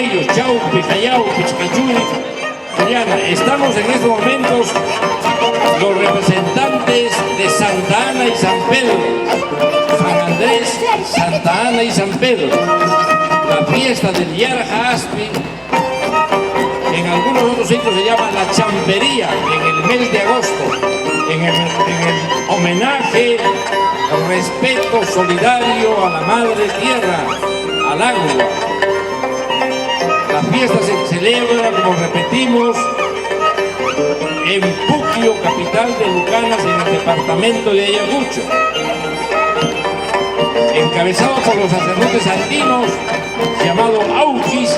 Huaylos, Chaupi, Callao, Pichcachuy, Triana. Estamos en estos momentos los representantes de Santa Ana y San Pedro, San Andrés, Santa Ana y San Pedro. La fiesta del Yarja Aspi, en algunos otros sitios se llama la champería, en el mes de agosto, en el homenaje, respeto solidario a la madre tierra, al agua. La fiesta se celebra, como repetimos, en Puquio, capital de Lucanas, en el departamento de Ayacucho. Encabezado por los sacerdotes andinos, llamado Auquis,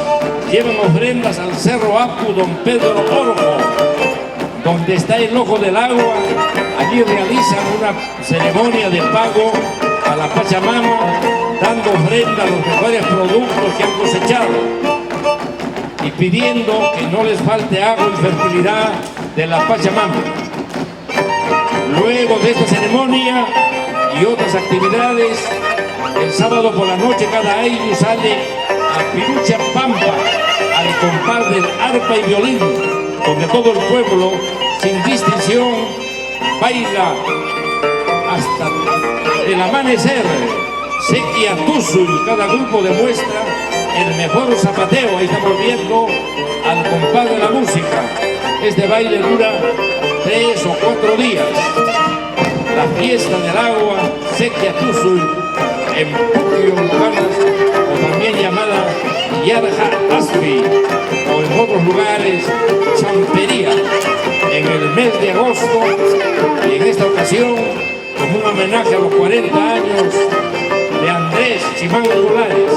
llevan ofrendas al Cerro Apu Don Pedro Orjo, donde está el ojo del agua. Allí realizan una ceremonia de pago a la Pachamama, dando ofrenda a los mejores productos que han cosechado y pidiendo que no les falte agua y fertilidad de la Pachamama. Luego de esta ceremonia y otras actividades, el sábado por la noche cada año sale a Pirucha Pampa, al compás del arpa y violín, donde todo el pueblo, sin distinción, baila hasta el amanecer. Sequia Tuzu, y cada grupo demuestra el mejor zapateo. Ahí estamos viendo al compás de la música. Este baile dura 3 o 4 días. La fiesta del agua, Sequia Tuzu, en Puquio, Lucanas, o también llamada Yarja Aspi, o en otros lugares, champería, en el mes de agosto, y en esta ocasión, como un homenaje a los 40 años de Andrés Chimán Colares,